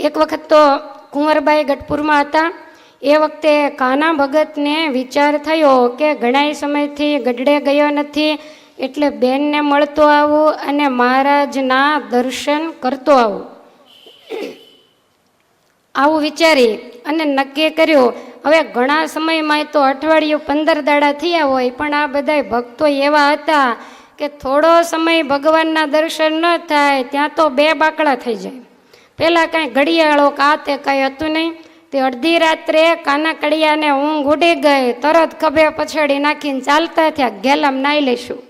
એક વખત તો કુંવરબાઈ ગઢપુરમાં હતા. એ વખતે કાના ભગતને વિચાર થયો કે ઘણા સમયથી ગઢડે ગયો નથી, એટલે બેનને મળતો આવું અને મહારાજના દર્શન કરતો આવું. આવું વિચારી અને નક્કી કર્યું. હવે ઘણા સમયમાં તો અઠવાડિયું 15 દાડા થયા હોય, પણ આ બધા ભક્તો એવા હતા કે થોડો સમય ભગવાનના દર્શન ન થાય ત્યાં તો 2 બાકડા થઈ જાય. પહેલાં કાંઈ ઘડિયાળો કાતે કાંઈ હતું નહીં. તે અડધી રાત્રે કાના કડિયાને ઊંઘ ઉડી ગઈ. તરત ખભે પછાડી નાખીને ચાલતા થયા, ગેલામ નાઈ લઈશું.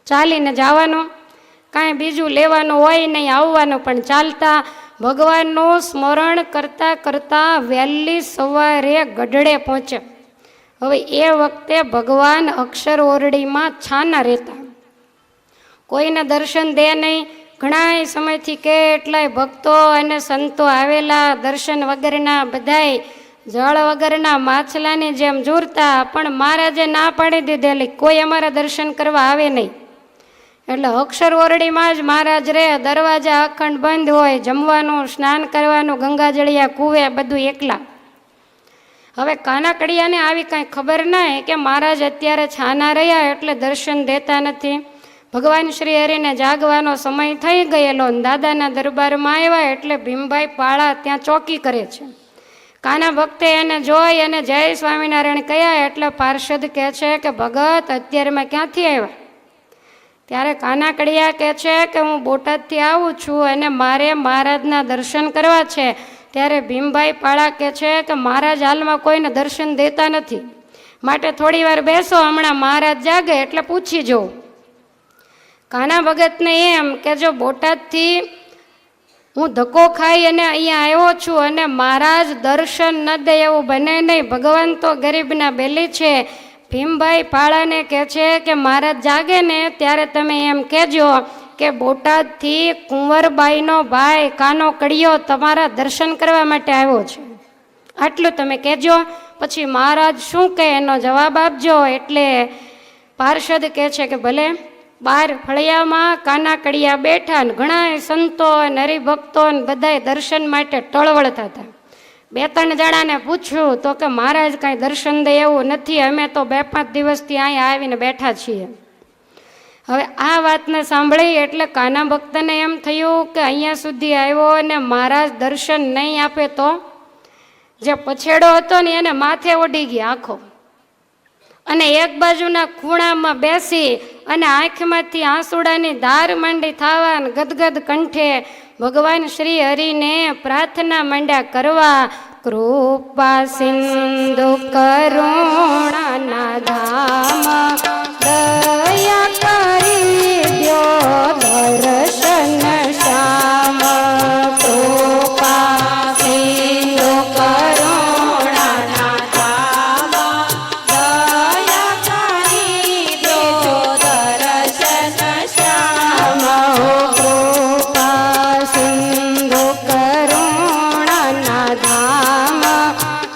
ચાલીને જવાનું, કાંઈ બીજું લેવાનું હોય નહીં, આવવાનું પણ ચાલતા. ભગવાનનું સ્મરણ કરતાં કરતાં વહેલી સવારે ગઢડે પહોંચ્યા. હવે એ વખતે ભગવાન અક્ષર ઓરડીમાં છાના રહેતા, કોઈને દર્શન દે નહીં. ઘણા સમયથી કેટલાય ભક્તો અને સંતો આવેલા, દર્શન વગરના બધાય જળ વગરના માછલાની જેમ જુરતા, પણ મહારાજે ના પાડી દીધેલી, કોઈ અમારા દર્શન કરવા આવે નહીં. એટલે અક્ષર ઓરડીમાં જ મહારાજ રહે. દરવાજા અખંડ બંધ હોય, જમવાનું, સ્નાન કરવાનું, ગંગાજળિયા કૂવે બધું એકલા. હવે કાના કડિયાને આવી કાંઈ ખબર નહીં કે મહારાજ અત્યારે છાના રહ્યા એટલે દર્શન દેતા નથી. ભગવાન શ્રી હરિને જાગવાનો સમય થઈ ગયેલો, દાદાના દરબારમાં આવ્યા એટલે ભીમભાઈ પાળા ત્યાં ચોકી કરે છે. કાના ભક્તે એને જોઈ અને જય સ્વામિનારાયણ કહ્યા એટલે પાર્ષદ કહે છે કે ભગત અત્યારે મેં ક્યાંથી આવ્યા? ત્યારે કાના કડિયા કહે છે કે હું બોટાદથી આવું છું અને મારે મહારાજના દર્શન કરવા છે. ત્યારે ભીમભાઈ પાળા કહે છે કે મહારાજ હાલમાં કોઈને દર્શન દેતા નથી, માટે થોડી વાર બેસો, હમણાં મહારાજ જાગે એટલે પૂછી જોઉં. કાના ભગતને એમ કે જો બોટાદથી હું ધક્કો ખાઈ અને અહીંયા આવ્યો છું અને મહારાજ દર્શન ન દે એવું બને નહીં, ભગવાન તો ગરીબના બેલી છે. ભીમભાઈ પાળાને કહે છે કે મહારાજ જાગે ને ત્યારે તમે એમ કહેજો કે બોટાદથી કુંવરબાઈનો ભાઈ કાનો કડિયો તમારા દર્શન કરવા માટે આવ્યો છે, આટલું તમે કહેજો. પછી મહારાજ શું કહે એનો જવાબ આપજો. એટલે પાર્ષદ કહે છે કે ભલે. બહાર ફળિયામાં કાના કડિયા બેઠા ને ઘણા સંતો અને હરિભક્તો ને બધાય દર્શન માટે ટળવળતા હતા. 2-3 જણાને પૂછ્યું તો કે મહારાજ કાંઈ દર્શન દે એવું નથી, અમે તો 2-5 દિવસથી અહીંયા આવીને બેઠા છીએ. હવે આ વાતને સાંભળી એટલે કાના ભક્તને એમ થયું કે અહીંયા સુધી આવ્યો અને મહારાજ દર્શન નહીં આપે તો? જે પછેડો હતો ને એને માથે ઓડી ગયા આખો, અને એક બાજુના ખૂણામાં બેસી અને આંખમાંથી આંસુડાની ધાર માંડી થવા, ગદગદ કંઠે ભગવાન શ્રી હરિને પ્રાર્થના માંડ્યા કરવા. કૃપા સિંધુ કરુણાના ધામ, દયા કરી દ્યો દર્શન શ્યામ. કૃપા સિંધુ કરુણાના ધામ, દયા કરી દ્યો દર્શન શ્યામ. કૃપા સિંધુ કરુણાના ધામ,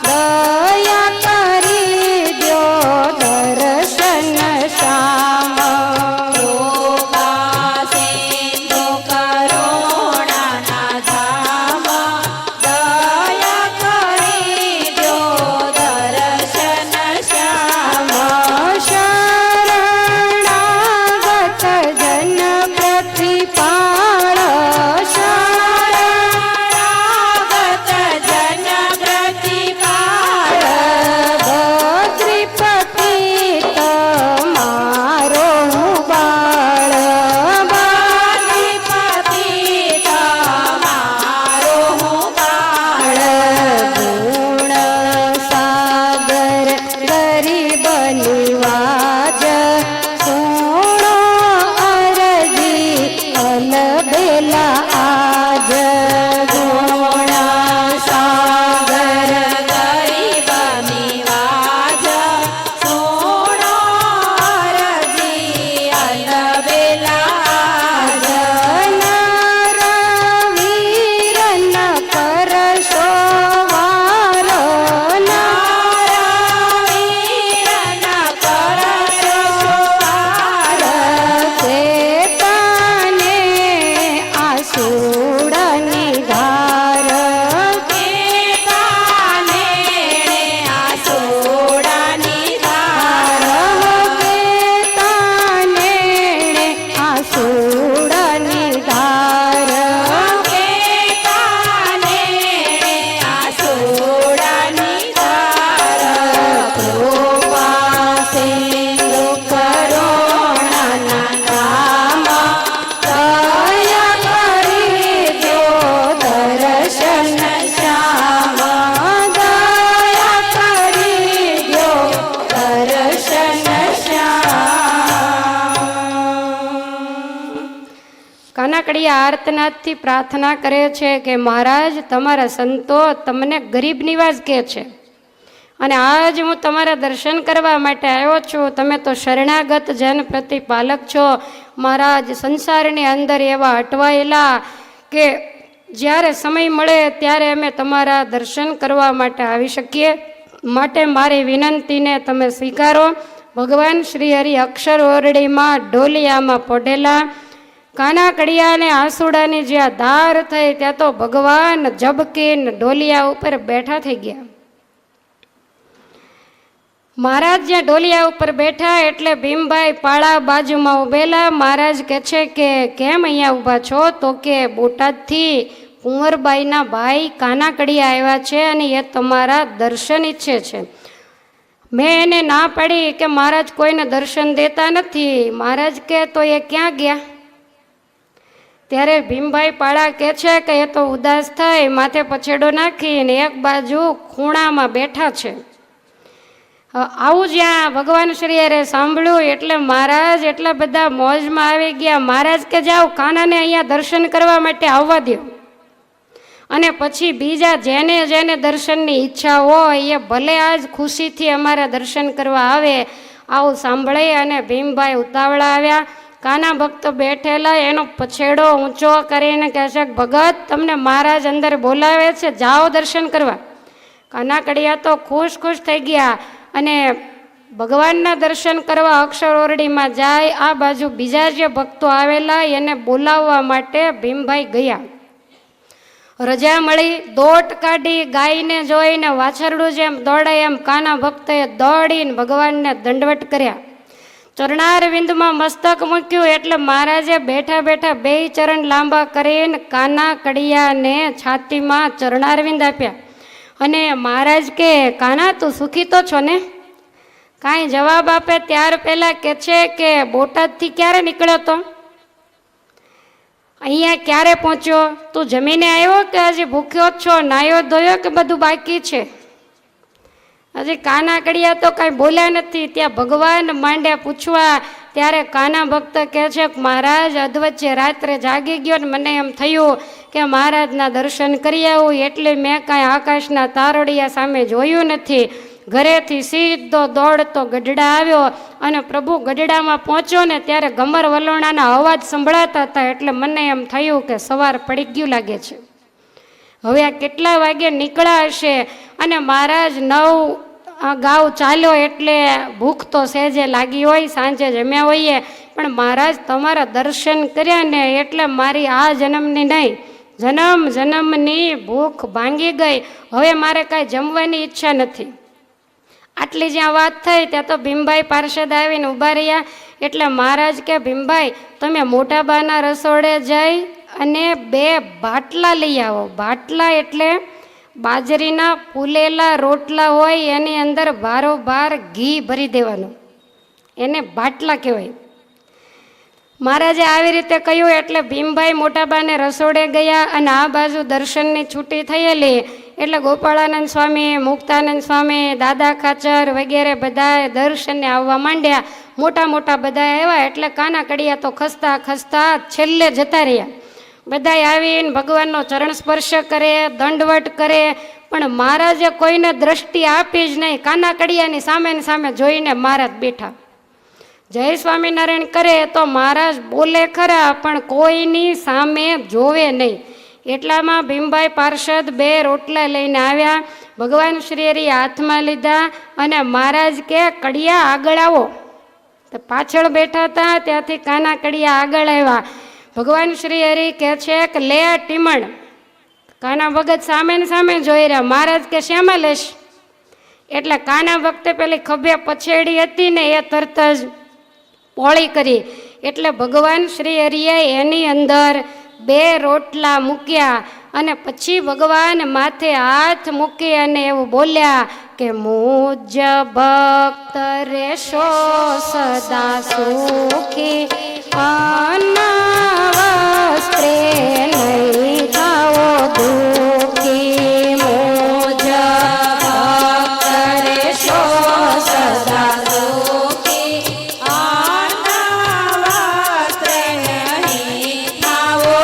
દયા કરી દ્યો દર્શન શ્યામ. કાનાકડિયા આર્તનાદથી પ્રાર્થના કરે છે કે મહારાજ તમારા સંતો તમને ગરીબ નિવાસ કહે છે અને આજ હું તમારા દર્શન કરવા માટે આવ્યો છું. તમે તો શરણાગત જન પ્રતિપાલક છો મહારાજ. સંસારની અંદર એવા અટવાયેલા કે જ્યારે સમય મળે ત્યારે અમે તમારા દર્શન કરવા માટે આવી શકીએ, માટે મારી વિનંતીને તમે સ્વીકારો. ભગવાન શ્રી હરિ અક્ષર ઓરડીમાં ઢોલિયામાં પડેલા કાનાકડિયાને આંસુડાની જ્યાં ધાર થઈ ત્યાં તો ભગવાન ઝબકીને ઢોલિયા ઉપર બેઠા થઈ ગયા. મહારાજ જ્યાં ઢોલિયા ઉપર બેઠા એટલે ભીમભાઈ પાળા બાજુમાં ઉભેલા. મહારાજ કહે છે કે કેમ અહીંયા ઊભા છો? તો કે બોટાદથી કુંવરબાઈના ભાઈ કાનાકડિયા આવ્યા છે અને એ તમારા દર્શન ઈચ્છે છે. મેં એને ના પાડી કે મહારાજ કોઈને દર્શન દેતા નથી. મહારાજ કે તો એ ક્યાં ગયા? ત્યારે ભીમભાઈ પાળા કહે છે કે એ તો ઉદાસ થઈ માથે પછેડો નાખીને એક બાજુ ખૂણામાં બેઠા છે. આવું જ્યાં ભગવાન શ્રીએ સાંભળ્યું એટલે મહારાજ એટલા બધા મોજમાં આવી ગયા. મહારાજ કે જાઓ કાનાને અહીંયા દર્શન કરવા માટે આવવા દો અને પછી બીજા જેને જેને દર્શનની ઈચ્છા હોય એ ભલે આજ ખુશીથી અમારા દર્શન કરવા આવે. આવું સાંભળી અને ભીમભાઈ ઉતાવળા આવ્યા. કાના ભક્ત બેઠેલા એનો પછેડો ઊંચો કરીને કહે છે ભગત તમને મહારાજ અંદર બોલાવે છે, જાઓ દર્શન કરવા. કાનાકડિયા તો ખુશ ખુશ થઈ ગયા અને ભગવાનના દર્શન કરવા અક્ષર ઓરડીમાં જાય. આ બાજુ બીજા જે ભક્તો આવેલા એને બોલાવવા માટે ભીમભાઈ ગયા. રજા મળી, દોટ કાઢી, ગાયને જોઈને વાછરડું જેમ દોડે એમ કાના ભક્તએ દોડીને ભગવાનને દંડવટ કર્યા. ચરણારવિંદમાં મસ્તક મૂક્યું એટલે મહારાજે બેઠા બેઠા બે ચરણ લાંબા કરીને કાનાકડિયાને છાતીમાં ચરણારવિંદ આપ્યા અને મહારાજ કે કાના તું સુખી તો છો ને? કાંઈ જવાબ આપે ત્યાર પહેલાં કહે છે કે બોટાદથી ક્યારે નીકળ્યો તો? અહીંયા ક્યારે પહોંચ્યો? તું જમીને આવ્યો કે હજી ભૂખ્યો જ છો? નાયો ધોયો કે બધું બાકી છે? હજી કાનાકડિયા તો કાંઈ બોલ્યા નથી. ત્યાં ભગવાન માંડ્યા પૂછવા ત્યારે કાના ભક્ત કહે છે કે મહારાજ અધવચ્ચે રાત્રે જાગી ગયો ને મને એમ થયું કે મહારાજના દર્શન કરી આવું એટલે મેં કાંઈ આકાશના તારોડિયા સામે જોયું નથી. ઘરેથી સીધો દોડતો ગઢડા આવ્યો અને પ્રભુ ગઢડામાં પહોંચ્યો ને ત્યારે ગમર વલોણાના અવાજ સંભળાતા હતા એટલે મને એમ થયું કે સવાર પડી ગયું લાગે છે. હવે આ કેટલા વાગે નીકળ્યા હશે અને મહારાજ 9 ગાઉ ચાલ્યો એટલે ભૂખ તો સહેજે લાગી હોય, સાંજે જમ્યા હોઈએ, પણ મહારાજ તમારા દર્શન કર્યા ને એટલે મારી આ જન્મની નહીં જન્મ જન્મની ભૂખ ભાંગી ગઈ. હવે મારે કાંઈ જમવાની ઈચ્છા નથી. આટલી જ્યાં વાત થઈ ત્યાં તો ભીમભાઈ પાર્ષદ આવીને ઊભા રહ્યા એટલે મહારાજ કે ભીમભાઈ તમે મોટા બાના રસોડે જઈ અને 2 બાટલા લઈ આવો. બાટલા એટલે બાજરીના ફૂલેલા રોટલા હોય એની અંદર ભારોભાર ઘી ભરી દેવાનું, એને બાટલા કહેવાય. મહારાજે આવી રીતે કહ્યું એટલે ભીમભાઈ મોટાબાને રસોડે ગયા અને આ બાજુ દર્શનની છૂટી થયેલી એટલે ગોપાળાનંદ સ્વામી, મુક્તાનંદ સ્વામી, દાદા ખાચર વગેરે બધા દર્શનને આવવા માંડ્યા. મોટા મોટા બધા આવ્યા એટલે કાનાકડિયા તો ખસતા ખસતા છેલ્લે જતા રહ્યા. બધા આવીને ભગવાનનો ચરણ સ્પર્શ કરે, દંડવટ કરે, પણ મહારાજે કોઈને દ્રષ્ટિ આપી જ નહીં. કાનાકડિયાની સામે ને સામે જોઈને મહારાજ બેઠા. જય સ્વામિનારાયણ કરે તો મહારાજ બોલે ખરા પણ કોઈની સામે જોવે નહીં. એટલામાં ભીમભાઈ પાર્ષદ 2 રોટલા લઈને આવ્યા. ભગવાન શ્રી હરિ હાથમાં લીધા અને મહારાજ કે કડિયા આગળ આવો. તો પાછળ બેઠા હતા ત્યાંથી કાનાકડિયા આગળ આવ્યા. ભગવાન શ્રી હરિ કહે છે કે લે આ ટીમણ. કાના ભગત સામે ને સામે જોઈ રહ્યા. મહારાજ કે શેમાં લેશ? એટલે કાના ભક્તે પેલી ખભે પછેડી હતી ને એ તરત જ પોળી કરી એટલે ભગવાન શ્રી હરિએ એની અંદર 2 રોટલા મૂક્યા અને પછી ભગવાન માથે હાથ મૂકી અને એવું બોલ્યા કે મુજ ભક્ત રેશો સદા સુખી અનાવસ્ત્રે નહીં જાઓ દુઃખી. મુજ ભક્ત રેશો સદા સુખી અનાવસ્ત્રે નહીં જાઓ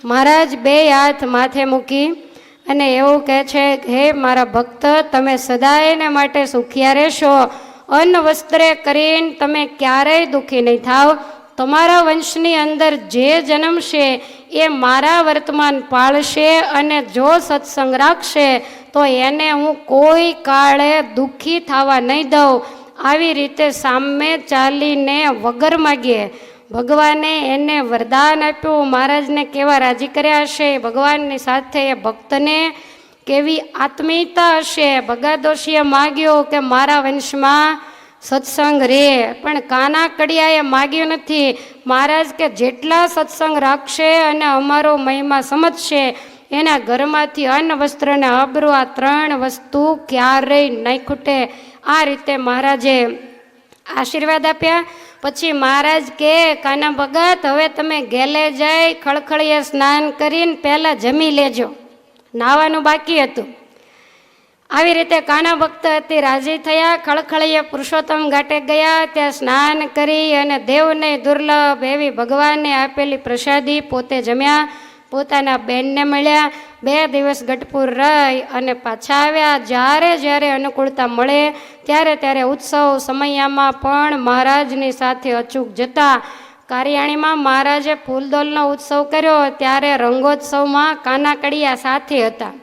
મહારાજ બે હાથ માથે મૂકી અને એવું કહે છે, હે મારા ભક્ત, તમે સદાયને માટે સુખિયા રહેશો. અન્ન વસ્ત્રે કરીને તમે ક્યારેય દુઃખી નહીં થાવ. તમારા વંશની અંદર જે જન્મશે એ મારા વર્તમાન પાળશે, અને જો સત્સંગ રાખશે તો એને હું કોઈ કાળે દુઃખી થવા નહીં દઉં. આવી રીતે સામે ચાલીને વગર માગીએ ભગવાને એને વરદાન આપ્યું. મહારાજને કેવા રાજી કર્યા હશે, ભગવાનની સાથે એ ભક્તને કેવી આત્મીયતા હશે. ભગાદોશીએ માગ્યો કે મારા વંશમાં સત્સંગ રે, પણ કાના કડિયાએ માગ્યું નથી. મહારાજ કે જેટલા સત્સંગ રાખશે અને અમારો મહિમા સમજશે એના ઘરમાંથી અન્ન વસ્ત્ર અને આબરૂ, આ ત્રણ વસ્તુ ક્યારેય નહીં ખૂટે. આ રીતે મહારાજે આશીર્વાદ આપ્યા. પછી મહારાજ કે, કાના ભગત, હવે તમે ગેલે જઈ ખળખળીએ સ્નાન કરીને પહેલાં જમી લેજો, નાવાનું બાકી હતું. આવી રીતે કાના ભક્ત અતિ રાજી થયા. ખળખળીએ પુરુષોત્તમ ઘાટે ગયા, ત્યાં સ્નાન કરી અને દેવને દુર્લભ એવી ભગવાનને આપેલી પ્રસાદી પોતે જમ્યા, પોતાના બેનને મળ્યા. 2 દિવસ ગઢપુર રહી અને પાછા આવ્યા. જ્યારે જ્યારે અનુકૂળતા મળે ત્યારે ત્યારે ઉત્સવ સમયામાં પણ મહારાજની સાથે અચૂક જતા. કારિયાણીમાં મહારાજે ફૂલદોલનો ઉત્સવ કર્યો ત્યારે રંગોત્સવમાં કાના કડિયા સાથે હતા.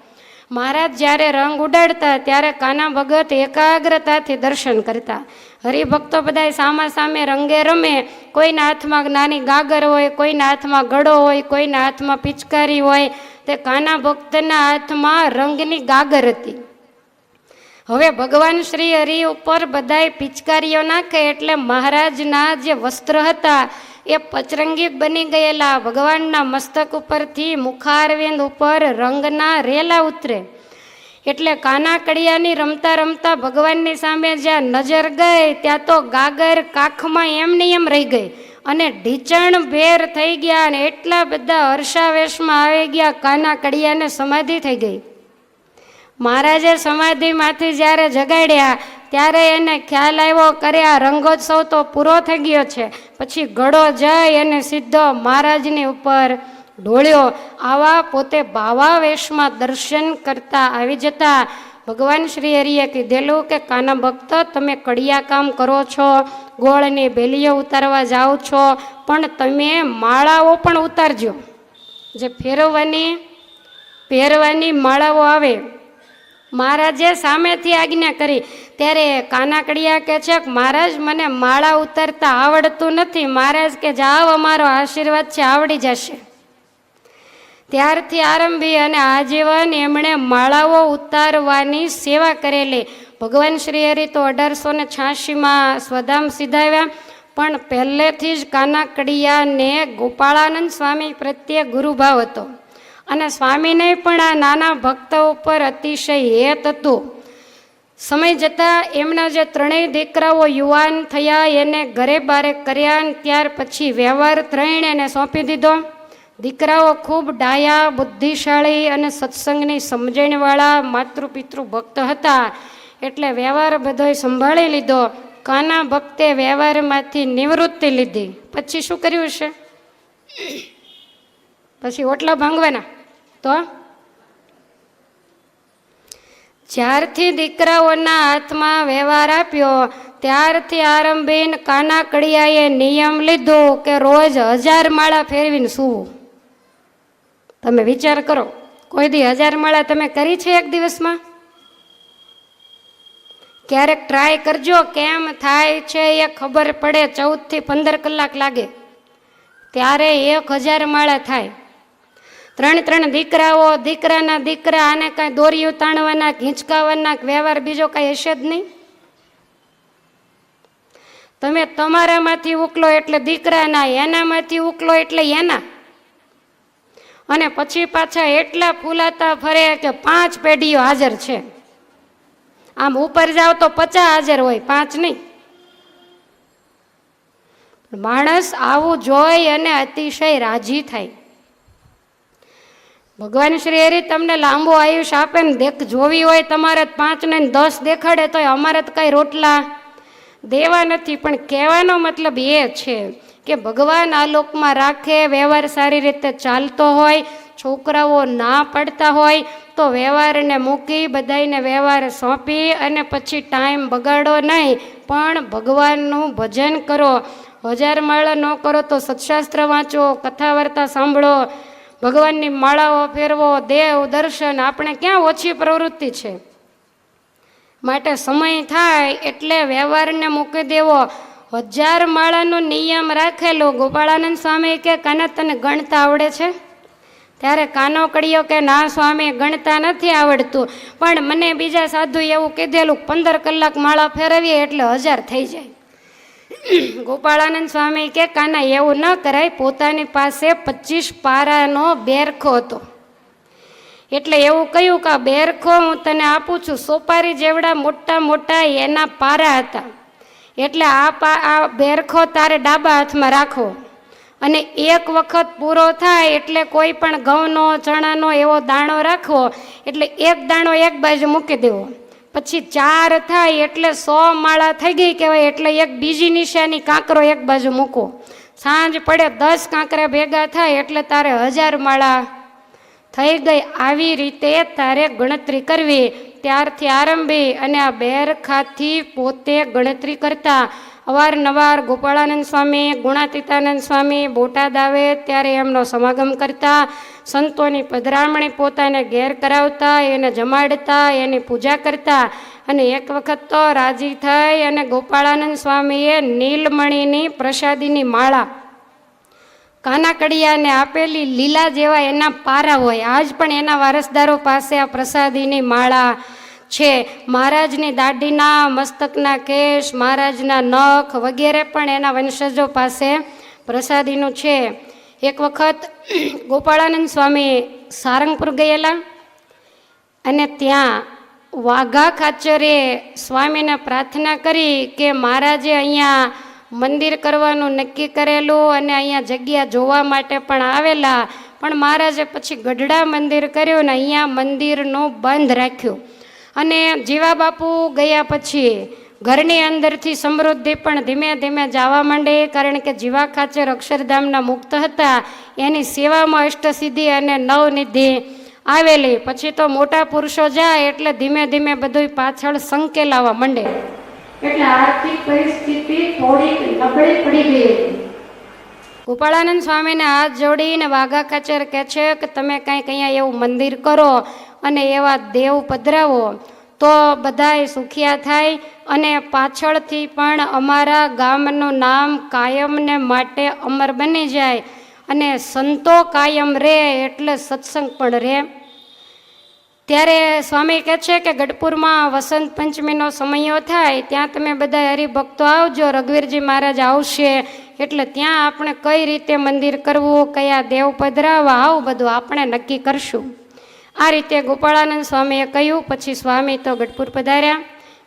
મહારાજ જ્યારે રંગ ઉડાડતા ત્યારે કાના ભગત એકાગ્રતાથી દર્શન કરતા. હરિભક્તો બધા સામા સામે રંગે રમે. કોઈના હાથમાં નાની ગાગર હોય, કોઈના હાથમાં ગળો હોય, કોઈના હાથમાં પિચકારી હોય. તે કાના ભક્તના હાથમાં રંગની ગાગર હતી. હવે ભગવાન શ્રી હરિ ઉપર બધાય પિચકારીઓ નાખે એટલે મહારાજના જે વસ્ત્ર હતા એ પચરંગી બની ગયેલા. ભગવાનના મસ્તક ઉપરથી મુખારવિંદ ઉપર રંગના રેલા ઉતરે. એટલે કાના કડિયાની રમતા રમતા ભગવાનની સામે જ્યાં નજર ગઈ ત્યાં તો ગાગર કાખમાં એમની એમ રહી ગઈ અને ઢીચણ ભેર થઈ ગયા અને એટલા બધા હર્ષાવેશમાં આવી ગયા, કાના કડિયાને સમાધિ થઈ ગઈ. મહારાજે સમાધિમાંથી જ્યારે જગાડ્યા ત્યારે એને ખ્યાલ આવ્યો, કરે આ રંગોત્સવ તો પૂરો થઈ ગયો છે. પછી ગળો જઈ અને સીધો મહારાજની ઉપર ઢોળ્યો. આવા પોતે ભાવાવેશમાં દર્શન કરતા આવી જતા. ભગવાન શ્રી હરિએ કીધેલું કે કાના ભક્ત, તમે કડિયા કામ કરો છો, ગોળની બેલીઓ ઉતારવા જાઓ છો, પણ તમે માળાઓ પણ ઉતારજો. જે પહેરવાની માળાઓ આવે. મહારાજે સામેથી આજ્ઞા કરી ત્યારે કાના કડિયા કહે છે કે મહારાજ, મને માળા ઉતારતા આવડતું નથી. મહારાજ કે જાઓ, અમારો આશીર્વાદ છે, આવડી જશે. ત્યારથી આરંભી અને આજીવન એમણે માળાઓ ઉતારવાની સેવા કરેલી. ભગવાન શ્રી હરિ તો 1886માં સ્વધામ સિધાવ્યા, પણ પહેલેથી જ કાના કડિયાને ગોપાળાનંદ સ્વામી પ્રત્યે ગુરુભાવ હતો અને સ્વામીને પણ આ નાના ભક્ત ઉપર અતિશય હેત હતું. સમય જતાં એમના જે 3 દીકરાઓ યુવાન થયા એને ઘરે બારે કર્યા અને ત્યાર પછી વ્યવહાર 3 એને સોંપી દીધો. દીકરાઓ ખૂબ ડાયા, બુદ્ધિશાળી અને સત્સંગની સમજણવાળા માતૃપિતૃ ભક્ત હતા એટલે વ્યવહાર બધોય સંભાળી લીધો. કાના ભક્તે વ્યવહારમાંથી નિવૃત્તિ લીધી. પછી શું કર્યું છે? પછી ઓટલા ભાંગવાના. તો જ્યારથી દીકરાઓના હાથમાં વ્યવહાર આપ્યો ત્યારથી આરંભીને કાના કડિયાએ નિયમ લીધો કે રોજ 1000 માળા ફેરવીને સૂવું. તમે વિચાર કરો, કોઈ દી 1000 માળા તમે કરી છે એક દિવસમાં? ક્યારેક ટ્રાય કરજો, કેમ થાય છે એ ખબર પડે. 14 થી 15 કલાક લાગે ત્યારે 1000 માળા થાય. 3 દીકરાઓ, દીકરાના દીકરા, આને કાંઈ દોરીયું તાણવાના, હિંચકાવાના વ્યવહાર બીજો કાંઈ હશે જ નહીં. તમે તમારામાંથી ઉકલો એટલે દીકરાના, એનામાંથી ઉકલો એટલે એના, અને પછી પાછા એટલા ફૂલાતા ફરે કે 5 પેઢીઓ હાજર છે. આમ ઉપર જાઓ તો 50 હાજર હોય, 5 નહીં. માણસ આવું જોઈ અને અતિશય રાજી થાય. ભગવાન શ્રી હરિ તમને લાંબુ આયુષ્ય આપે ને જોવી હોય તમારે 5 ને 10 દેખાડે તો અમારે તો કઈ રોટલા દેવા નથી. પણ કહેવાનો મતલબ એ છે કે ભગવાન આ લોકમાં રાખે, વ્યવહાર સારી રીતે ચાલતો હોય, છોકરાઓ ના પડતા હોય તો વ્યવહારને મૂકી બધાને વ્યવહાર સોંપી અને પછી ટાઈમ બગાડો નહીં, પણ ભગવાનનું ભજન કરો. 1000 માળા ન કરો તો સત્શાસ્ત્ર વાંચો, કથા વાર્તા સાંભળો, ભગવાનની માળાઓ ફેરવો, દેવ દર્શન. આપણે ક્યાં ઓછી પ્રવૃત્તિ છે? માટે સમય થાય એટલે વ્યવહારને મૂકી દેવો. 1000 માળાનો નિયમ રાખેલો. ગોપાળાનંદ સ્વામી કે કાના તને ગણતા આવડે છે? ત્યારે કાનો કડ્યો કે ના સ્વામી, ગણતા નથી આવડતું, પણ મને બીજા સાધુ એવું કીધેલું 15 કલાક માળા ફેરવીએ એટલે 1000 થઈ જાય. ગોપાળાનંદ સ્વામી કે કાના એવું ન કરાય. પોતાની પાસે 25 પારાનો બેરખો હતો, એટલે એવું કહ્યું કે આ બેરખો હું તને આપું છું. સોપારી જેવડા મોટા મોટા એના પારા હતા, એટલે આ બેરખો તારે ડાબા હાથમાં રાખવો, અને એક વખત પૂરો થાય એટલે કોઈ પણ ઘઉંનો ચણાનો એવો દાણો રાખવો, એટલે એક દાણો એક બાજુ મૂકી દેવો. પછી 4 થાય એટલે 100 માળા થઈ ગઈ કહેવાય, એટલે એક બીજી નિશાની કાંકરો એક બાજુ મૂકો. સાંજ પડે 10 કાંકરા ભેગા થાય એટલે તારે 1000 માળા થઈ ગઈ. આવી રીતે તારે ગણતરી કરવી. ત્યારથી આરંભી અને આ બેરખાથી પોતે ગણતરી કરતા. અવારનવાર ગોપાળાનંદ સ્વામી, ગુણાતીતાનંદ સ્વામી બોટાદ આવે ત્યારે એમનો સમાગમ કરતા, સંતોની પધરામણી પોતાને ઘેર કરાવતા, એને જમાડતા, એની પૂજા કરતા. અને એક વખત તો રાજી થઈ અને ગોપાળાનંદ સ્વામીએ નીલમણીની પ્રસાદીની માળા કાના કડિયાને આપેલી. લીલા જેવા એના પારા હોય. આજ પણ એના વારસદારો પાસે આ પ્રસાદીની માળા છે. મહારાજની દાઢીના, મસ્તકના કેશ, મહારાજના નખ વગેરે પણ એના વંશજો પાસે પ્રસાદીનું છે. એક વખત ગોપાળાનંદ સ્વામી સારંગપુર ગયેલા અને ત્યાં વાઘા ખાચરે સ્વામીને પ્રાર્થના કરી કે મહારાજે અહીંયા મંદિર કરવાનું નક્કી કરેલું અને અહીંયા જગ્યા જોવા માટે પણ આવેલા, પણ મહારાજે પછી ગઢડા મંદિર કર્યું ને અહીંયા મંદિરનું બંધ રાખ્યું. અને જીવા બાપુ ગયા પછી ઘરની અંદરથી સમૃદ્ધિ પણ ધીમે ધીમે જવા માંડી, કારણ કે જીવા ખાચર અક્ષરધામના મુક્ત હતા, એની સેવામાં અષ્ટસિદ્ધિ અને નવનિધિ આવેલી. પછી તો મોટા પુરુષો જાય એટલે ધીમે ધીમે બધું પાછળ સંકેલાવા માંડે, એટલે આર્થિક પરિસ્થિતિ થોડીક નબળી પડી ગઈ હતી. ગોપાળાનંદ સ્વામીને હાથ જોડીને વાઘા ખાચર કહે છે કે તમે કંઈક અહીંયા એવું મંદિર કરો અને એવા દેવ પધરાવો તો બધાય સુખિયા થાય, અને પાછળથી પણ અમારા ગામનું નામ કાયમને માટે અમર બની જાય, અને સંતો કાયમ રહે એટલે સત્સંગ પણ રહે. ત્યારે સ્વામી કહે છે કે ગઢપુરમાં વસંત પંચમીનો સમયો થાય ત્યાં તમે બધા હરિભક્તો આવજો. રઘુવીરજી મહારાજ આવશે એટલે ત્યાં આપણે કઈ રીતે મંદિર કરવું, કયા દેવ પધરાવા, આવું બધું આપણે નક્કી કરશું. આ રીતે ગોપાળાનંદ સ્વામીએ કહ્યું. પછી સ્વામી તો ગઢપુર પધાર્યા.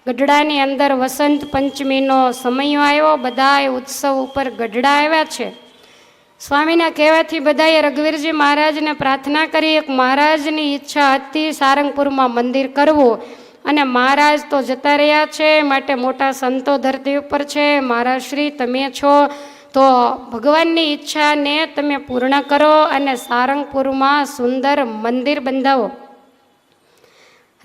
ગઢડાની અંદર વસંત પંચમીનો સમય આવ્યો, બધા ઉત્સવ ઉપર ગઢડા આવ્યા છે. સ્વામીના કહેવાથી બધાએ રઘુવીરજી મહારાજને પ્રાર્થના કરી. એક મહારાજની ઈચ્છા હતી સારંગપુરમાં મંદિર કરવું, અને મહારાજ તો જતા રહ્યા છે, માટે મોટા સંતો ધરતી ઉપર છે. મહારાજ શ્રી તમે છો તો ભગવાનની ઈચ્છાને તમે પૂર્ણ કરો અને સારંગપુરમાં સુંદર મંદિર બંધાવો.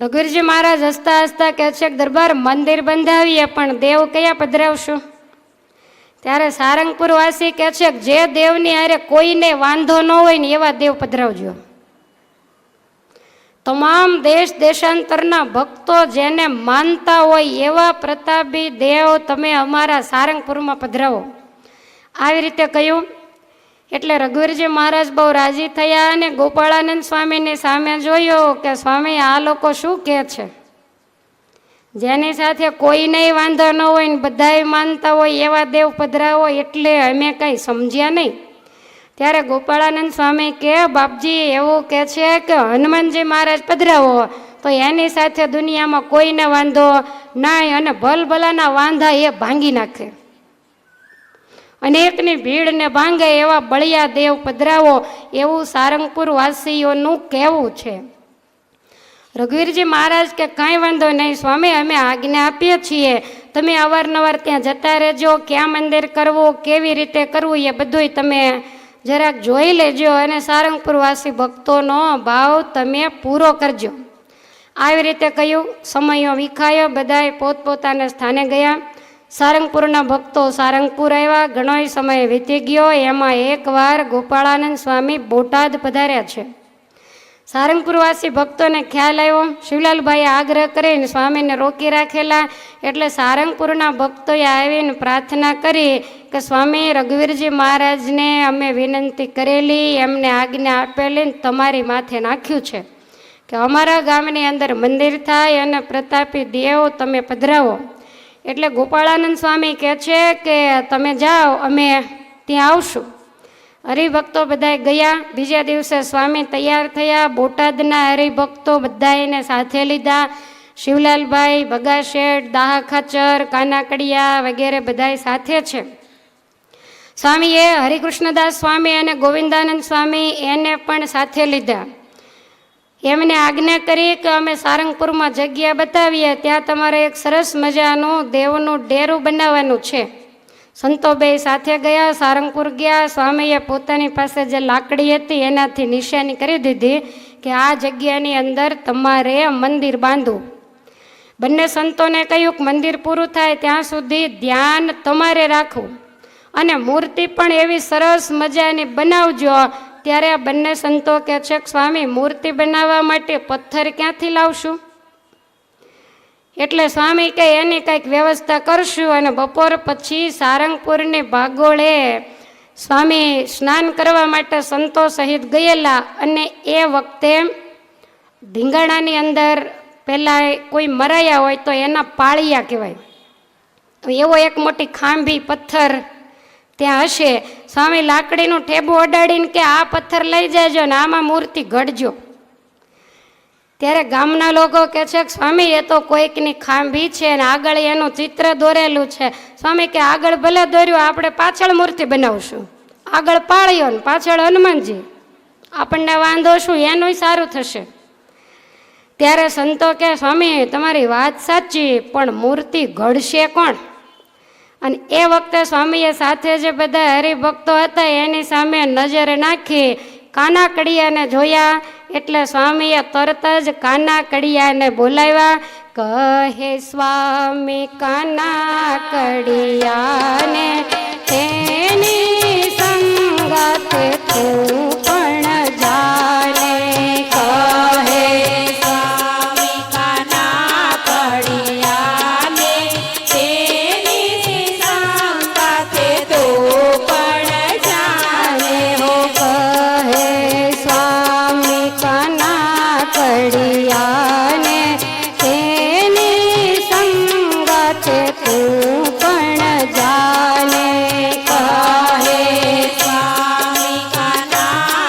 રઘુવીરજી મહારાજ હસતા હસતા કહે છે કે દરબાર મંદિર બંધાવીએ પણ દેવ કયા પધરાવશું? ત્યારે સારંગપુર વાસી કહે છે જે દેવની હારે કોઈને વાંધો ન હોય ને એવા દેવ પધરાવજો. તમામ દેશ દેશાંતરના ભક્તો જેને માનતા હોય એવા પ્રતાપી દેવ તમે અમારા સારંગપુરમાં પધરાવો. આવી રીતે કહ્યું. એટલે રઘુવીરજી મહારાજ બહુ રાજી થયા અને ગોપાળાનંદ સ્વામીની સામે જોયો કે સ્વામી આ લોકો શું કહે છે, જેની સાથે કોઈને વાંધો ન હોય ને બધાય માનતા હોય એવા દેવ પધરાવો, એટલે અમે કંઈ સમજ્યા નહીં. ત્યારે ગોપાળાનંદ સ્વામી કે બાપજી એવું કહે છે કે હનુમાનજી મહારાજ પધરાવો તો એની સાથે દુનિયામાં કોઈને વાંધો નહીં, અને ભલભલાના વાંધા એ ભાંગી નાખે, અનેકની ભીડને ભાંગે એવા બળિયા દેવ પધરાવો, એવું સારંગપુર વાસીઓનું કહેવું છે. રઘુવીરજી મહારાજ કે કાંઈ વાંધો નહીં સ્વામી, અમે આજ્ઞા આપીએ છીએ, તમે અવારનવાર ત્યાં જતા રહેજો, ક્યાં મંદિર કરવું, કેવી રીતે કરવું એ બધુંય તમે જરાક જોઈ લેજો અને સારંગપુરવાસી ભક્તોનો ભાવ તમે પૂરો કરજો. આવી રીતે કહ્યું. સમયો વિખાયો, બધાએ પોતપોતાના સ્થાને ગયા. સારંગપુરના ભક્તો સારંગપુર આવ્યા. ઘણોય સમય વીતી ગયો. એમાં એકવાર ગોપાળાનંદ સ્વામી બોટાદ પધાર્યા છે. સારંગપુરવાસી ભક્તોને ખ્યાલ આવ્યો. શિવલાલભાઈએ આગ્રહ કરીને સ્વામીને રોકી રાખેલા, એટલે સારંગપુરના ભક્તોએ આવીને પ્રાર્થના કરી કે સ્વામી, રઘુવીરજી મહારાજને અમે વિનંતી કરેલી, એમને આજ્ઞા આપેલી, તમારી માથે નાખ્યું છે કે અમારા ગામની અંદર મંદિર થાય અને પ્રતાપી દેવ તમે પધરાવો. એટલે ગોપાળાનંદ સ્વામી કહે છે કે તમે જાઓ, અમે ત્યાં આવશું. હરિભક્તો બધા ગયા. બીજા દિવસે સ્વામી તૈયાર થયા. બોટાદના હરિભક્તો બધાને સાથે લીધા. શિવલાલભાઈ, ભગાશેઠ, દાહા ખાચર, કાનાકડિયા વગેરે બધા સાથે છે. સ્વામીએ હરિકૃષ્ણદાસ સ્વામી અને ગોવિંદાનંદ સ્વામી એને પણ સાથે લીધા. એમને આજ્ઞા કરી કે અમે સારંગપુરમાં જગ્યા બતાવીએ, ત્યાં તમારે એક સરસ મજાનું દેવનું ડેરું બનાવવાનું છે. સંતો બે સાથે ગયા. સારંગપુર ગયા. સ્વામીએ પોતાની પાસે જે લાકડી હતી એનાથી નિશાની કરી દીધી કે આ જગ્યાની અંદર તમારે મંદિર બાંધવું. બંને સંતોને કહ્યું કે મંદિર પૂરું થાય ત્યાં સુધી ધ્યાન તમારે રાખવું અને મૂર્તિ પણ એવી સરસ મજાની બનાવજો. ત્યારે આ બંને સંતો કહે છે કે સ્વામી, મૂર્તિ બનાવવા માટે પથ્થર ક્યાંથી લાવશું? એટલે સ્વામી કે એની કંઈક વ્યવસ્થા કરશું. અને બપોર પછી સારંગપુરની ભાગોળે સ્વામી સ્નાન કરવા માટે સંતો સહિત ગયેલા. અને એ વખતે ધીંગાણાની અંદર પહેલાં કોઈ મરાયા હોય તો એના પાળિયા કહેવાય, એવો એક મોટી ખાંભી પથ્થર ત્યાં હશે. સ્વામી લાકડીનું ઠેબું અડાડીને કે આ પથ્થર લઈ જાજો ને આમાં મૂર્તિ ઘડજો. ત્યારે ગામના લોકો કહે છે કે સ્વામી, એ તો કોઈકની ખાંભી છે ને આગળ એનું ચિત્ર દોરેલું છે. સ્વામી કે આગળ ભલે દોર્યું, આપણે પાછળ મૂર્તિ બનાવશું. આગળ પાળ્યો ને પાછળ હનુમાનજી, આપણને વાંધો શું, એનું સારું થશે. ત્યારે સંતો કે સ્વામી, તમારી વાત સાચી, પણ મૂર્તિ ઘડશે કોણ? અને એ વખતે સ્વામીએ સાથે જે બધા હરિભક્તો હતા એની સામે નજર નાખી કાનાકડિયાને જોયા. એટલે સ્વામીએ તરત જ કાનાકડિયાને બોલાવ્યા. કહે સ્વામી કાનાકડિયાને, તેની સંગાતે તું પણ જાને. કહે સ્વામી કાનાકડિયાને, તેની સંગાતે તું પણ જાને. હો કહે સ્વામી કાનાકડિયાને, તેની સંગાતે તું પણ જાને. કહે સ્વામી કાના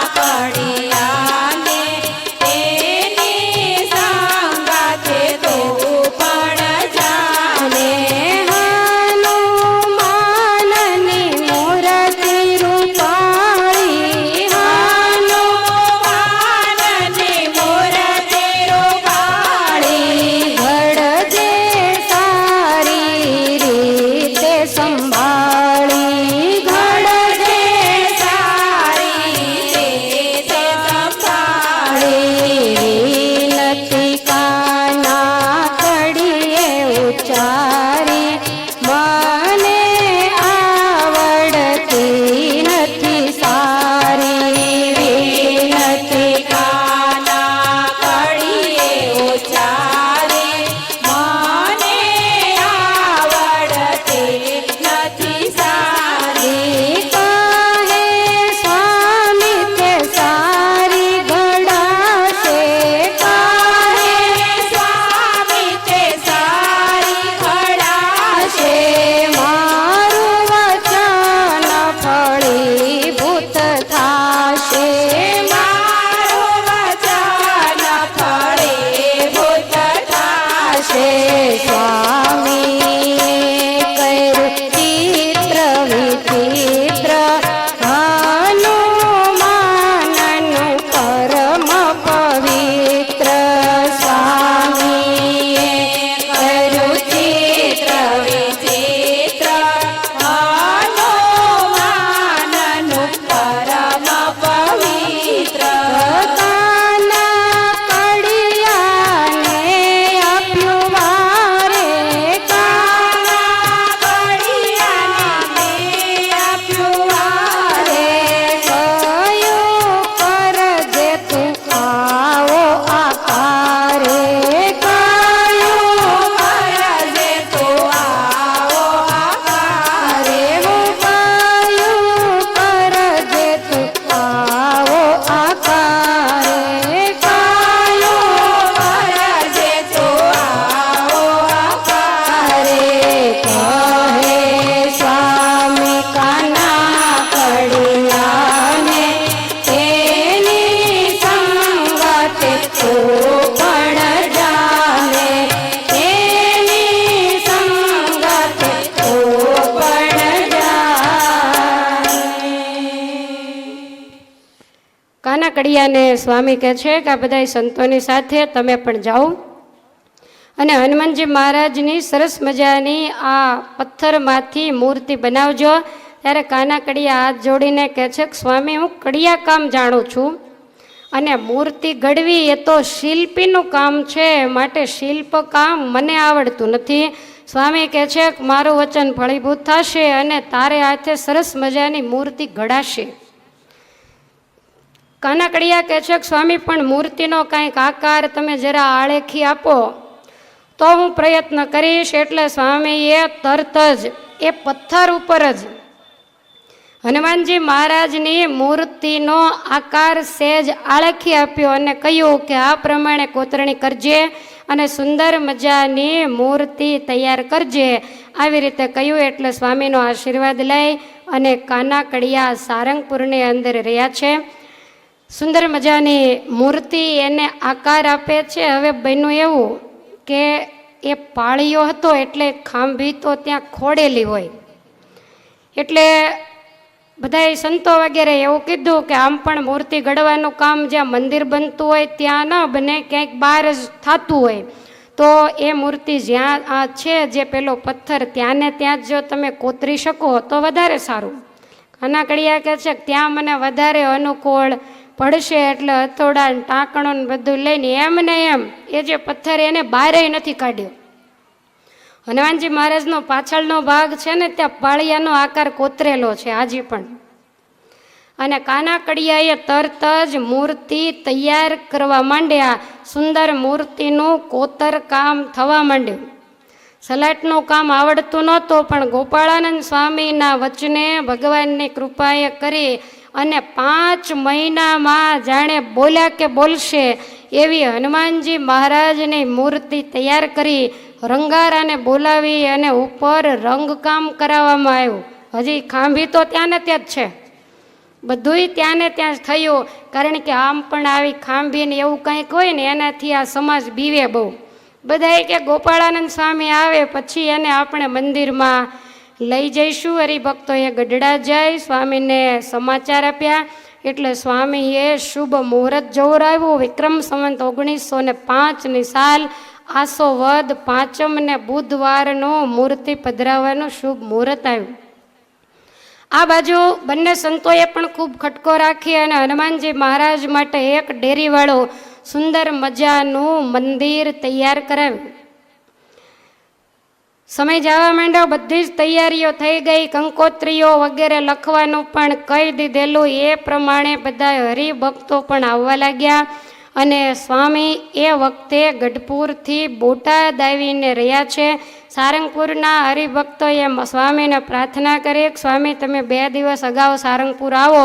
પણ જાને એની સંગત પણ જાને. કાનાકડિયાને સ્વામી કહે છે કે આ બધા સંતોની સાથે તમે પણ જાઓ અને હનુમાનજી મહારાજની સરસ મજાની આ પથ્થરમાંથી મૂર્તિ બનાવજો. ત્યારે કાનાકડિયા હાથ જોડીને કહે છે કે સ્વામી, હું કડિયા કામ જાણું છું અને મૂર્તિ ઘડવી એ તો શિલ્પીનું કામ છે, માટે શિલ્પ કામ મને આવડતું નથી. સ્વામી કહે છે કે મારું વચન ફળીભૂત થશે અને તારે હાથે સરસ મજાની મૂર્તિ ઘડાશે. કાનાકડિયા કહે છે કે સ્વામી, પણ મૂર્તિનો કાંઈક આકાર તમે જરા આળેખી આપો તો હું પ્રયત્ન કરીશ. એટલે સ્વામીએ તરત જ એ પથ્થર ઉપર જ હનુમાનજી મહારાજની મૂર્તિનો આકાર સહેજ આળખી આપ્યો અને કહ્યું કે આ પ્રમાણે કોતરણી કરજે અને સુંદર મજાની મૂર્તિ તૈયાર કરજે. આવી રીતે કહ્યું એટલે સ્વામીનો આશીર્વાદ લઈ અને કાનાકડિયા સારંગપુરની અંદર રહ્યા છે. સુંદર મજાની મૂર્તિ એને આકાર આપે છે. હવે બન્યું એવું કે એ પાળીયો હતો એટલે ખાંભી તો ત્યાં ખોડેલી હોય, એટલે બધાય સંતો વગેરે એવું કીધું કે આમ પણ મૂર્તિ ઘડવાનું કામ જ્યાં મંદિર બનતું હોય ત્યાં ન બને, ક્યાંક બહાર જ થતું હોય, તો એ મૂર્તિ જ્યાં આ છે જે પેલો પથ્થર ત્યાં ને ત્યાં જ જો તમે કોતરી શકો તો વધારે સારું. કાનાકડિયા કહે છે ત્યાં મને વધારે અનુકૂળ પડશે. એટલે હથોડા ટાંકણો ને બધું લઈને એમ ને એમ એ જે પથ્થર એને બહારે નથી કાઢ્યો. હનુમાનજી મહારાજનો પાછળનો ભાગ છે ને ત્યાં પાળિયાનો આકાર કોતરેલો છે આજે પણ. અને કાનાકડિયાએ તરત જ મૂર્તિ તૈયાર કરવા માંડ્યા. સુંદર મૂર્તિનું કોતર કામ થવા માંડ્યું. સલાટનું કામ આવડતું નહોતું, પણ ગોપાળાનંદ સ્વામીના વચને ભગવાનની કૃપાએ કરી અને 5 મહિનામાં જાણે બોલ્યા કે બોલશે એવી હનુમાનજી મહારાજની મૂર્તિ તૈયાર કરી રંગારાને બોલાવી અને ઉપર રંગકામ કરાવવામાં આવ્યું. હજી ખાંભી તો ત્યાં ને ત્યાં જ છે, બધુંય ત્યાં ને ત્યાં જ થયું. કારણ કે આમ પણ આવી ખાંભી ને એવું કંઈક હોય ને એનાથી આ સમાજ બીવે બહુ. બધાએ કે ગોપાળાનંદ સ્વામી આવે પછી એને આપણે મંદિરમાં લઈ જઈશું. હરિભક્તોએ ગઢડા જાય સ્વામીને સમાચાર આપ્યા એટલે સ્વામીએ શુભ મુહૂર્ત જોવરાવ્યું. વિક્રમ સંવંત 1905ની સાલ આસો વદ 5મ ને બુધવારનું મૂર્તિ પધરાવવાનું શુભ મુહૂર્ત આવ્યું. આ બાજુ બંને સંતોએ પણ ખૂબ ખટકો રાખી અને હનુમાનજી મહારાજ માટે એક ડેરીવાળું સુંદર મજાનું મંદિર તૈયાર કરાવ્યું. સમય જવા માંડ્યો, બધી જ તૈયારીઓ થઈ ગઈ, કંકોત્રીઓ વગેરે લખવાનું પણ કહી દીધેલું. એ પ્રમાણે બધા હરિભક્તો પણ આવવા લાગ્યા અને સ્વામી એ વખતે ગઢપુરથી બોટાદ આવીને રહ્યા છે. સારંગપુરના હરિભક્તોએ સ્વામીને પ્રાર્થના કરી કે સ્વામી તમે 2 દિવસ અગાઉ સારંગપુર આવો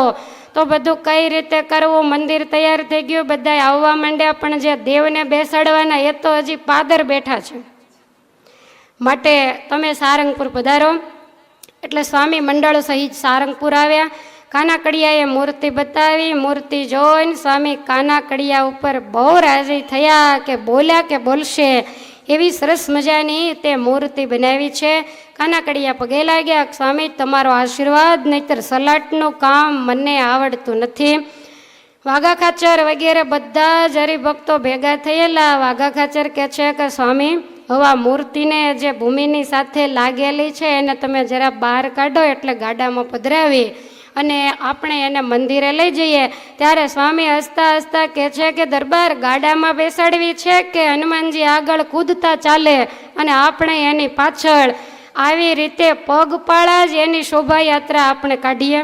તો બધું કઈ રીતે કરવું. મંદિર તૈયાર થઈ ગયું, બધા આવવા માંડ્યા, પણ જે દેવને બેસાડવાના એ તો હજી પાદર બેઠા છે, માટે તમે સારંગપુર પધારો. એટલે સ્વામી મંડળ સહિત સારંગપુર આવ્યા. કાનાકડિયાએ મૂર્તિ બતાવી. મૂર્તિ જોઈને સ્વામી કાનાકડિયા ઉપર બહુ રાજી થયા કે બોલ્યા કે બોલશે એવી સરસ મજાની તે મૂર્તિ બનાવી છે. કાનાકડિયા પગે લાગ્યા, સ્વામી તમારો આશીર્વાદ, નહીતર સલાટનું કામ મને આવડતું નથી. વાઘા ખાચર વગેરે બધા જ હરિભક્તો ભેગા થયેલા. વાઘા ખાચર કહે છે કે સ્વામી હવે મૂર્તિને જે ભૂમિની સાથે લાગેલી છે એને તમે જરા બહાર કાઢો એટલે ગાડામાં પધરાવી અને આપણે એને મંદિરે લઈ જઈએ. ત્યારે સ્વામી હસતા હસતા કહે છે કે દરબાર ગાડામાં બેસાડવી છે કે હનુમાનજી આગળ કૂદતા ચાલે અને આપણે એની પાછળ, આવી રીતે પગપાળા જ એની શોભાયાત્રા આપણે કાઢીએ.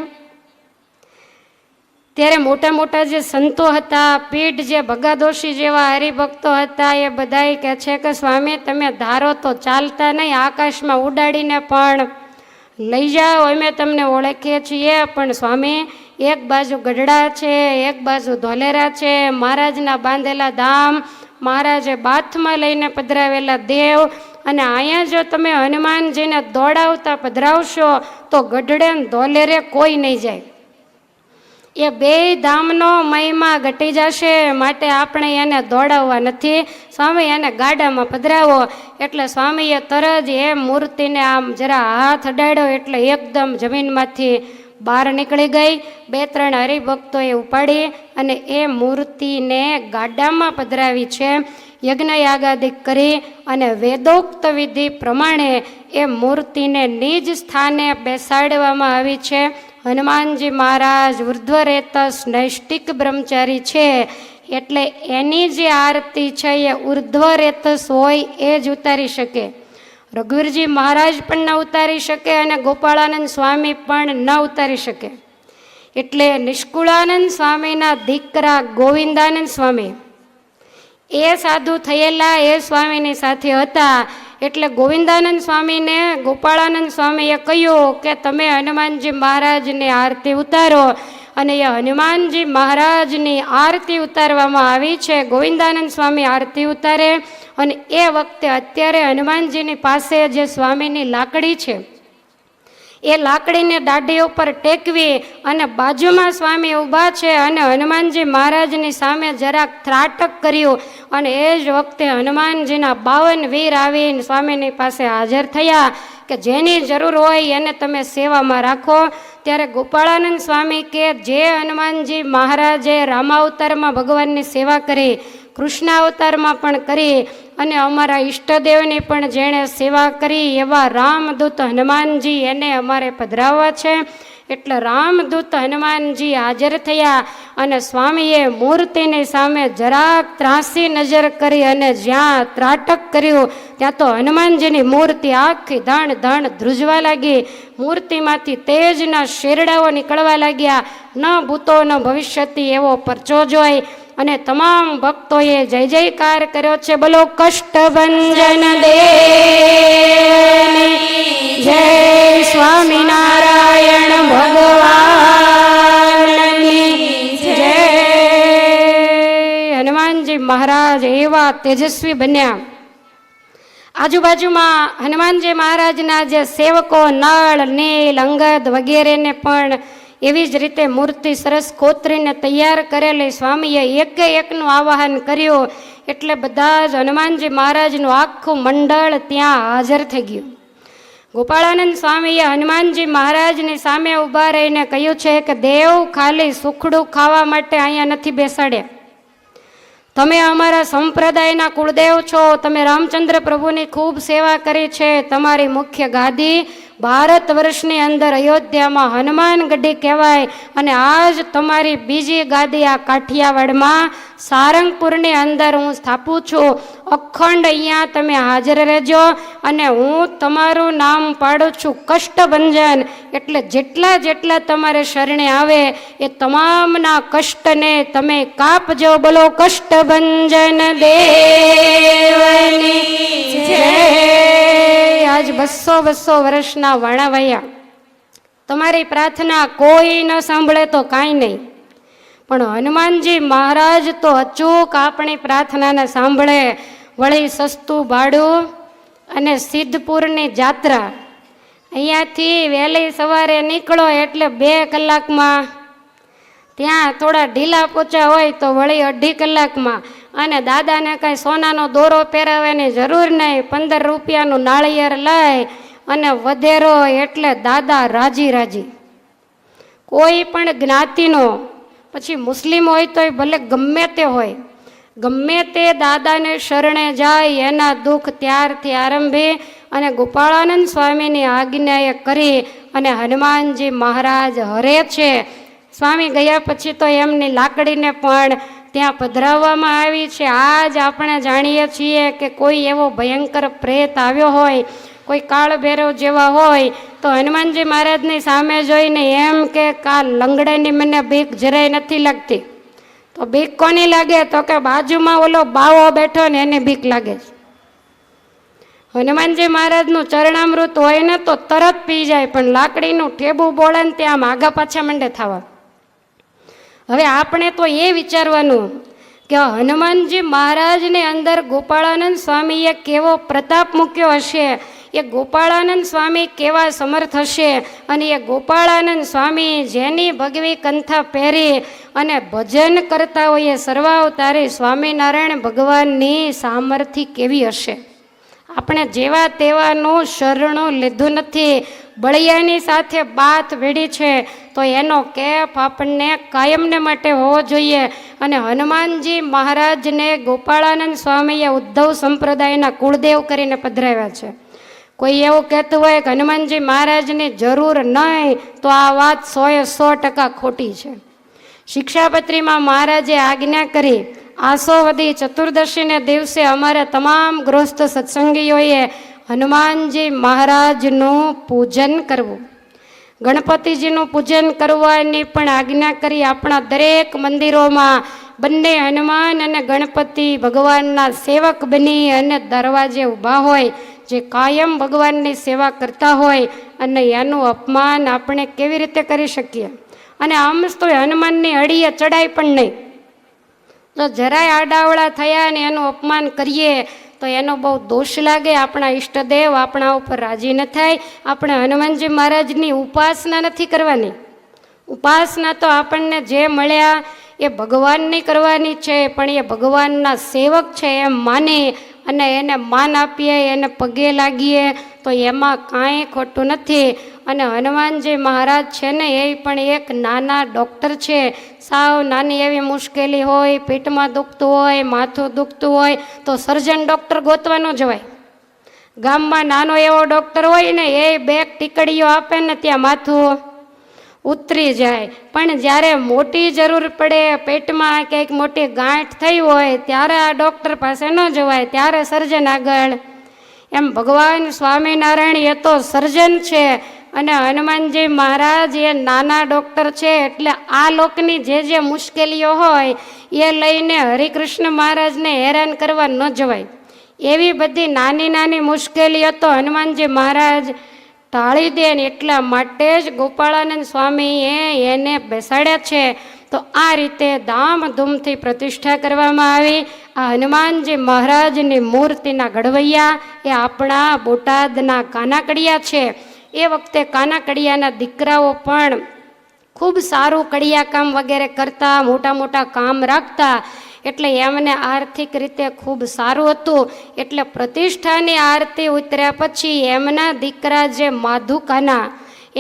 ત્યારે મોટા મોટા જે સંતો હતા, પીઠ જે ભગાદોશી જેવા હરિભક્તો હતા, એ બધાય કહે છે કે સ્વામી તમે ધારો તો ચાલતા નહીં, આકાશમાં ઉડાડીને પણ લઈ જાઓ, અમે તમને ઓળખીએ છીએ. પણ સ્વામી એક બાજુ ગઢડા છે, એક બાજુ ધોલેરા છે, મહારાજના બાંધેલા ધામ, મહારાજે બાથમાં લઈને પધરાવેલા દેવ, અને અહીંયા જો તમે હનુમાનજીને દોડાવતા પધરાવશો તો ગઢડે ધોલેરે કોઈ નહીં જાય. એ બે ધામનો મહિમા ઘટી જશે, માટે આપણે એને દોડાવવા નથી. સ્વામી એને ગાડામાં પધરાવો. એટલે સ્વામીએ તરત એ મૂર્તિને આમ જરા હાથ અડાડ્યો એટલે એકદમ જમીનમાંથી બહાર નીકળી ગઈ. 2-3 હરિભક્તોએ ઉપાડી અને એ મૂર્તિને ગાડામાં પધરાવી છે. યજ્ઞ યાગાદિક કરી અને વેદોક્ત વિધિ પ્રમાણે એ મૂર્તિને નિજ સ્થાને બેસાડવામાં આવી છે. હનુમાનજી મહારાજ ઉર્ધ્વરેતસ નૈષ્ટિક બ્રહ્મચારી છે, એટલે એની જે આરતી છે એ ઉર્ધ્વરેતસ હોય એ જ ઉતારી શકે. રઘુવીરજી મહારાજ પણ ન ઉતારી શકે અને ગોપાળાનંદ સ્વામી પણ ન ઉતારી શકે. એટલે નિષ્કુળાનંદ સ્વામીના દીકરા ગોવિંદાનંદ સ્વામી એ સાધુ થયેલા એ સ્વામીની સાથે હતા. એટલે ગોવિંદાનંદ સ્વામીને ગોપાળાનંદ સ્વામીએ કહ્યું કે તમે હનુમાનજી મહારાજની આરતી ઉતારો. અને એ હનુમાનજી મહારાજની આરતી ઉતારવામાં આવી છે. ગોવિંદાનંદ સ્વામી આરતી ઉતારે અને એ વખતે અત્યારે હનુમાનજીની પાસે જે સ્વામીની લાકડી છે એ લાકડીને દાઢી ઉપર ટેકવી અને બાજુમાં સ્વામી ઊભા છે અને હનુમાનજી મહારાજની સામે જરાક ત્રાટક કર્યું. અને એ જ વખતે હનુમાનજીના 52 વીર આવીને સ્વામીની પાસે હાજર થયા કે જેની જરૂર હોય એને તમે સેવામાં રાખો. ત્યારે ગોપાળાનંદ સ્વામી કે જે હનુમાનજી મહારાજે રામાવતારમાં ભગવાનની સેવા કરી, કૃષ્ણ અવતારમાં પણ કરી અને અમારા ઈષ્ટદેવની પણ જેણે સેવા કરી એવા રામદૂત હનુમાનજી એને અમારે પધરાવવા છે. એટલે રામદૂત હનુમાનજી હાજર થયા અને સ્વામીએ મૂર્તિની સામે જરાક ત્રાસી નજર કરી અને જ્યાં ત્રાટક કર્યું ત્યાં તો હનુમાનજીની મૂર્તિ આખી ધણ ધણ ધ્રુજવા લાગી. મૂર્તિમાંથી તેજના શેરડાઓ નીકળવા લાગ્યા. ન ભૂતો ન ભવિષ્યથી એવો પરચો જોઈ અને તમામ ભક્તોએ જય જયકાર કર્યો છે. બોલો કષ્ટભંજન દેવની જય, સ્વામિનારાયણ ભગવાનની જય. હનુમાનજી મહારાજ એવા તેજસ્વી બન્યા. આજુબાજુમાં હનુમાનજી મહારાજના જે સેવકો નળ, નીલ, અંગદ વગેરેને પણ એવી જ રીતે મૂર્તિ સરસ કોતરીને તૈયાર કરેલી. સ્વામીએ એકે એકનું આવાહન કર્યું એટલે બધા જ હનુમાનજી મહારાજનું આખું મંડળ ત્યાં હાજર થઈ ગયું. ગોપાળાનંદ સ્વામીએ હનુમાનજી મહારાજની સામે ઊભા રહીને કહ્યું છે કે દેવ ખાલી સુખડું ખાવા માટે અહીંયા નથી બેસાડ્યા. તમે અમારા સંપ્રદાયના કુળદેવ છો. તમે રામચંદ્ર પ્રભુની ખૂબ સેવા કરી છે. તમારી મુખ્ય ગાદી ભારત વર્ષની અંદર અયોધ્યામાં હનુમાનગઢી કહેવાય અને આજ તમારી બીજી ગાદી આ કાઠિયાવાડમાં સારંગપુરની અંદર હું સ્થાપું છું. અખંડ અહીંયા તમે હાજર રહેજો અને હું તમારું નામ પાડું છું કષ્ટભંજન. એટલે જેટલા જેટલા તમારે શરણે આવે એ તમામના કષ્ટને તમે કાપજો. બોલો કષ્ટભંજન દેવની જય. આજ 200 વર્ષના વાણાવયા. તમારી પ્રાર્થના કોઈ ન સાંભળે તો કાંઈ નહીં, પણ હનુમાનજી મહારાજ તો અચૂક આપણી પ્રાર્થનાને સાંભળે. વળી સસ્તું ભાડું અને સિદ્ધપુરની જાત્રા. અહીંયાથી વહેલી સવારે નીકળો એટલે 2 કલાકમાં, ત્યાં થોડા ઢીલા પોચા હોય તો વળી 2.5 કલાકમાં. અને દાદાને કાંઈ સોનાનો દોરો પહેરાવવાની જરૂર નહીં. 15 રૂપિયાનું નાળિયેર લઈ અને વધેરો એટલે દાદા રાજી રાજી. કોઈ પણ જ્ઞાતિનો, પછી મુસ્લિમ હોય તોય ભલે ગમે તે હોય, ગમે તે દાદાને શરણે જાય એના દુઃખ ત્યારથી આરંભી અને ગોપાળાનંદ સ્વામીની આજ્ઞાએ કરી અને હનુમાનજી મહારાજ હરે છે. સ્વામી ગયા પછી તો એમની લાકડીને પણ ત્યાં પધરાવવામાં આવી છે. આજ આપણે જાણીએ છીએ કે કોઈ એવો ભયંકર પ્રેત આવ્યો હોય, કોઈ કાળ ભૈરવ જેવા હોય તો હનુમાનજી મહારાજની સામે જોઈને એમ કે આ લંગડાની મને બીક જરાય નથી લાગતી. તો બીક કોની લાગે? તો કે બાજુમાં ઓલો બાવો બેઠો ને એને બીક લાગે છે. હનુમાનજી મહારાજનું ચરણામૃત હોય ને તો તરત પી જાય, પણ લાકડીનું ઠેબું બોળે ને ત્યાં આગા પાછા મંડે થવા. હવે આપણે તો એ વિચારવાનું કે હનુમાનજી મહારાજની અંદર ગોપાળાનંદ સ્વામીએ કેવો પ્રતાપ મૂક્યો હશે. એ ગોપાળાનંદ સ્વામી કેવા સમર્થ હશે, અને એ ગોપાળાનંદ સ્વામી જેની ભગવી કંથા પહેરી અને ભજન કરતા હોય સર્વાવતારી સ્વામિનારાયણ ભગવાનની સામર્થ્ય કેવી હશે. આપણે જેવા તેવાનું શરણું લીધું નથી, બળિયાની સાથે બાથ ભેડી છે, તો એનો કેફ આપણને કાયમને માટે હોવો જોઈએ. અને હનુમાનજી મહારાજને ગોપાળાનંદ સ્વામીએ ઉદ્ધવ સંપ્રદાયના કુળદેવ કરીને પધરાવ્યા છે. કોઈ એવું કહેતું હોય કે હનુમાનજી મહારાજની જરૂર નહીં, તો આ વાત 100% ખોટી છે. શિક્ષાપત્રીમાં મહારાજે આજ્ઞા કરી, આસોવદી ચતુર્દશીને દિવસે અમારે તમામ ગૃહસ્થ સત્સંગીઓએ હનુમાનજી મહારાજનું પૂજન કરવું, ગણપતિજીનું પૂજન કરવાની પણ આજ્ઞા કરી. આપણા દરેક મંદિરોમાં બંને હનુમાન અને ગણપતિ ભગવાનના સેવક બની અને દરવાજે ઊભા હોય, જે કાયમ ભગવાનની સેવા કરતા હોય, અને એનું અપમાન આપણે કેવી રીતે કરી શકીએ. અને આમ તો હનુમાનની અડીએ ચડાય પણ નહીં. જો જરાય આડાવડા થયા અને એનું અપમાન કરીએ તો એનો બહુ દોષ લાગે. આપણા ઈષ્ટદેવ આપણા ઉપર રાજી ન થાય. આપણે હનુમાનજી મહારાજની ઉપાસના નથી કરવાની. ઉપાસના તો આપણને જે મળ્યા એ ભગવાનની કરવાની છે, પણ એ ભગવાનના સેવક છે એમ માની અને એને માન આપીએ, એને પગે લાગીએ, તો એમાં કાંઈ ખોટું નથી. અને હનુમાનજી મહારાજ છે ને, એ પણ એક નાના ડૉક્ટર છે. સાવ નાની એવી મુશ્કેલી હોય, પેટમાં દુખતું હોય, માથું દુખતું હોય, તો સર્જન ડૉક્ટર ગોતવા ન જવાય. ગામમાં નાનો એવો ડૉક્ટર હોય ને, એ 2 ટીકડીઓ આપે ને ત્યાં માથું ઉતરી જાય. પણ જ્યારે મોટી જરૂર પડે, પેટમાં કંઈક મોટી ગાંઠ થઈ હોય, ત્યારે આ ડૉક્ટર પાસે ન જવાય, ત્યારે સર્જન આગળ. એમ ભગવાન સ્વામિનારાયણ એ તો સર્જન છે, અને હનુમાનજી મહારાજ એ નાના ડૉક્ટર છે. એટલે આ લોકની જે મુશ્કેલીઓ હોય એ લઈને હરિકૃષ્ણ મહારાજને હેરાન કરવા ન જવાય. એવી બધી નાની નાની મુશ્કેલીઓ તો હનુમાનજી મહારાજ ટાળી દે ને, એટલા માટે જ ગોપાળાનંદ સ્વામીએ એને બેસાડ્યા છે. તો આ રીતે ધામધૂમથી પ્રતિષ્ઠા કરવામાં આવી. આ હનુમાનજી મહારાજની મૂર્તિના ઘડવૈયા એ આપણા બોટાદના કાનાકડિયા છે. એ વખતે કાનાકડિયાના દીકરાઓ પણ ખૂબ સારું કડિયા કામ વગેરે કરતા, મોટા મોટા કામ રાખતા, એટલે એમને આર્થિક રીતે ખૂબ સારું હતું. એટલે પ્રતિષ્ઠાની આરતી ઉતર્યા પછી એમના દીકરા જે માધુકાના,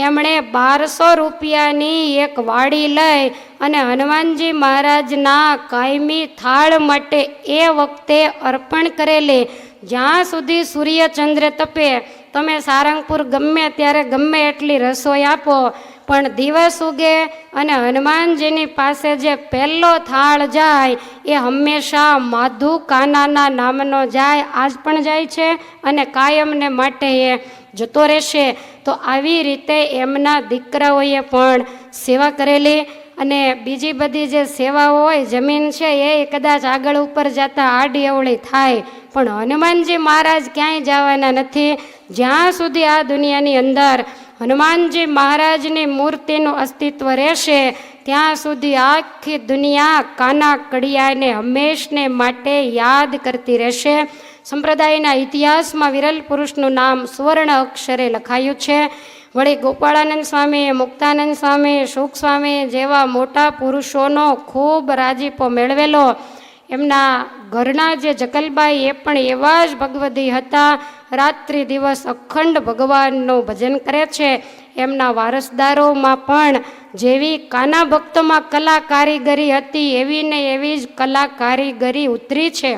એમણે 1200 રૂપિયાની એક વાડી લઈ અને હનુમાનજી મહારાજના કાયમી થાળ માટે એ વખતે અર્પણ કરેલી. જ્યાં સુધી સૂર્યચંદ્ર તપે, તમે સારંગપુર ગમે ત્યારે ગમે એટલી રસોઈ આપો, પણ દિવસ ઉગે અને હનુમાનજીની પાસે જે પહેલો થાળ જાય એ હંમેશા માધુ કાનાના નામનો જાય. આજ પણ જાય છે અને કાયમને માટે એ જતો રહેશે. તો આવી રીતે એમના દીકરાઓએ પણ સેવા કરેલી. અને બીજી બધી જે સેવાઓ હોય, જમીન છે એ કદાચ આગળ ઉપર જતા આડી અવળી થાય, પણ હનુમાનજી મહારાજ ક્યાંય જવાના નથી. જ્યાં સુધી આ દુનિયાની અંદર હનુમાનજી મહારાજની મૂર્તિનું અસ્તિત્વ રહેશે, ત્યાં સુધી આખી દુનિયા કાના કડિયાને હંમેશને માટે યાદ કરતી રહેશે. સંપ્રદાયના ઇતિહાસમાં વિરલ પુરુષનું નામ સુવર્ણ અક્ષરે લખાયું છે. વળી ગોપાળાનંદ સ્વામી, મુક્તાનંદ સ્વામી, સુખ સ્વામી જેવા મોટા પુરુષોનો ખૂબ રાજીપો મેળવેલો. એમના ઘરના જે જકલબાઈ એ પણ એવા જ ભગવદી હતા, રાત્રિ દિવસ અખંડ ભગવાનનું ભજન કરે છે. એમના વારસદારોમાં પણ જેવી કાના ભક્તોમાં કલા કારીગરી હતી, એવી ને એવી જ કલા કારીગરી ઉતરી છે.